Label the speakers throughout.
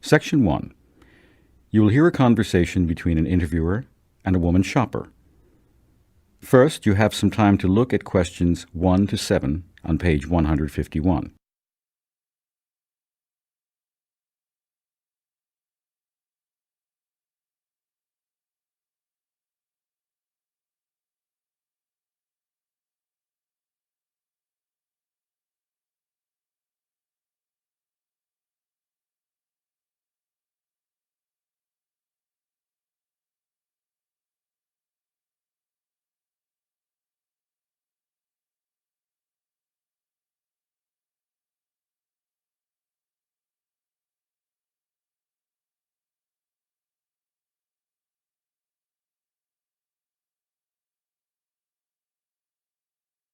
Speaker 1: Section 1. You will hear a conversation between an interviewer and a woman shopper. First, you have some time to look at questions 1 to 7 on page 151.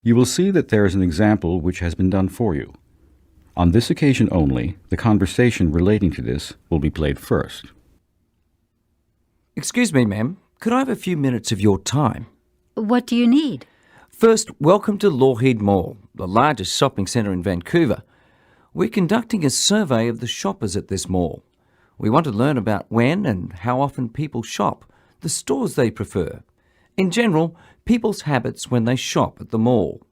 Speaker 1: You will see that there is an example which has been done for you. On this occasion only, the conversation relating to this will be played first.
Speaker 2: Excuse me, ma'am. Could I have a few minutes of your time?
Speaker 3: What do you need?
Speaker 2: First, welcome to Lougheed Mall, the largest shopping centre in Vancouver. We're conducting a survey of the shoppers at this mall. We want to learn about when and how often people shop, the stores they prefer. In general, people's habits when they shop at the mall.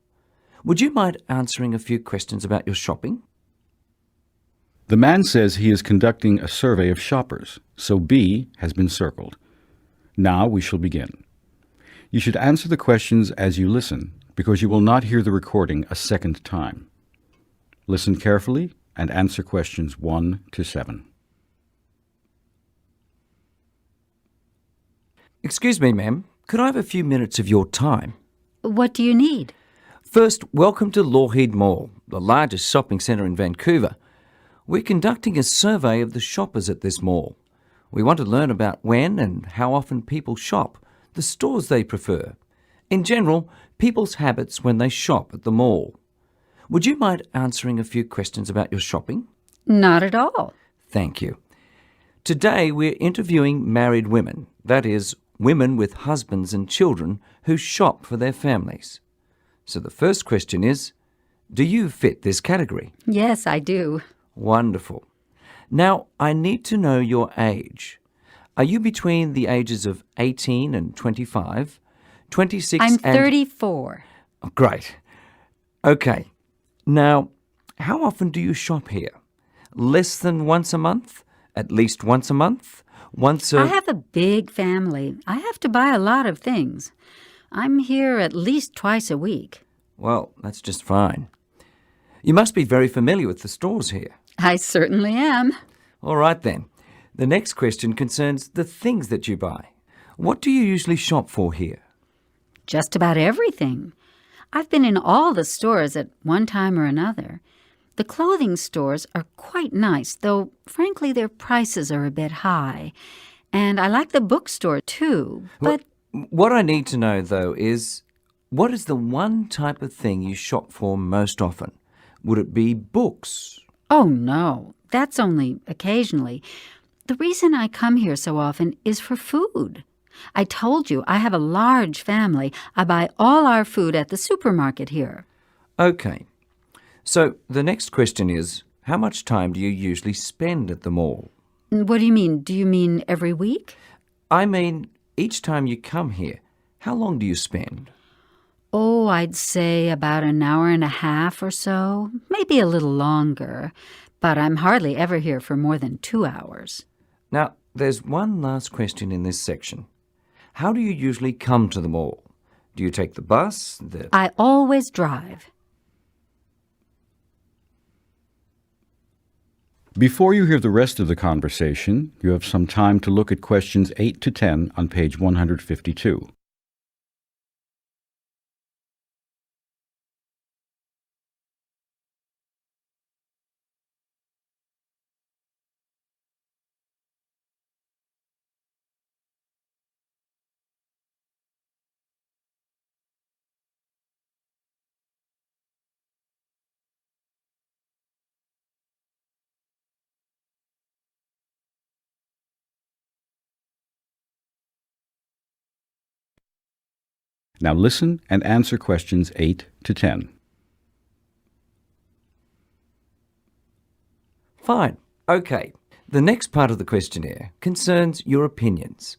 Speaker 2: Would you mind answering a few questions about your shopping?
Speaker 1: The man says he is conducting a survey of shoppers, so B has been circled. Now we shall begin. You should answer the questions as you listen, because you will not hear the recording a second time. Listen carefully and answer questions 1 to 7.
Speaker 2: Excuse me, ma'am. Could I have a few minutes of your time?
Speaker 3: What do you need?
Speaker 2: First, welcome to Lougheed Mall, the largest shopping centre in Vancouver. We're conducting a survey of the shoppers at this mall. We want to learn about when and how often people shop, the stores they prefer. In general, people's habits when they shop at the mall. Would you mind answering a few questions about your shopping?
Speaker 3: Not at all.
Speaker 2: Thank you. Today we're interviewing married women, that is, women with husbands and children who shop for their families. So the first question is, do you fit this category?
Speaker 3: Yes, I do.
Speaker 2: Wonderful. Now, I need to know your age. Are you between the ages of 18 and 25, 26
Speaker 3: I'm
Speaker 2: and...
Speaker 3: 34.
Speaker 2: Oh, great. Okay. Now, how often do you shop here? Less than once a month? At least once a month?
Speaker 3: I have a big family. I have to buy a lot of things. I'm here at least twice a week.
Speaker 2: Well, that's just fine. You must be very familiar with the stores here.
Speaker 3: I certainly am.
Speaker 2: All right then. The next question concerns the things that you buy. What do you usually shop for here?
Speaker 3: Just about everything. I've been in all the stores at one time or another. The clothing stores are quite nice, though frankly their prices are a bit high. And I like the bookstore too, but...
Speaker 2: What I need to know, though, is what is the one type of thing you shop for most often? Would it be books?
Speaker 3: Oh, no. That's only occasionally. The reason I come here so often is for food. I told you I have a large family. I buy all our food at the supermarket here.
Speaker 2: Okay. So the next question is, how much time do you usually spend at the mall?
Speaker 3: What do you mean? Do you mean every week?
Speaker 2: I mean, each time you come here, how long do you spend?
Speaker 3: Oh, I'd say about an hour and a half or so, maybe a little longer. But I'm hardly ever here for more than 2 hours.
Speaker 2: Now, there's one last question in this section. How do you usually come to the mall? Do you take the bus?
Speaker 3: I always drive.
Speaker 1: Before you hear the rest of the conversation, you have some time to look at questions 8 to 10 on page 152. Now listen and answer questions 8 to 10.
Speaker 2: Fine. Okay. The next part of the questionnaire concerns your opinions.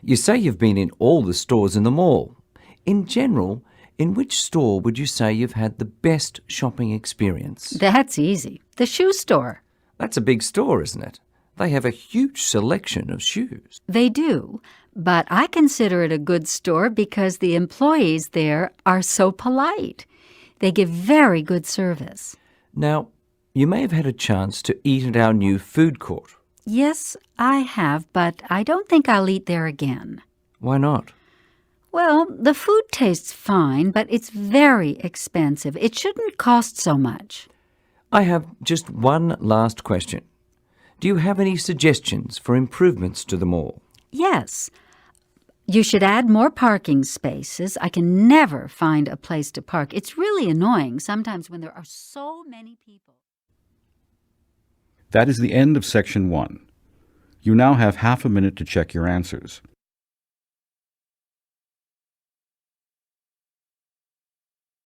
Speaker 2: You say you've been in all the stores in the mall. In general, in which store would you say you've had the best shopping experience?
Speaker 3: That's easy. The shoe store.
Speaker 2: That's a big store, isn't it? They have a huge selection of shoes.
Speaker 3: They do, but I consider it a good store because the employees there are so polite. They give very good service.
Speaker 2: Now, you may have had a chance to eat at our new food court.
Speaker 3: Yes, I have, but I don't think I'll eat there again.
Speaker 2: Why not?
Speaker 3: Well, the food tastes fine, but it's very expensive. It shouldn't cost so much.
Speaker 2: I have just one last question. Do you have any suggestions for improvements to the mall?
Speaker 3: Yes. You should add more parking spaces. I can never find a place to park. It's really annoying sometimes when there are so many people.
Speaker 1: That is the end of section 1. You now have half a minute to check your answers.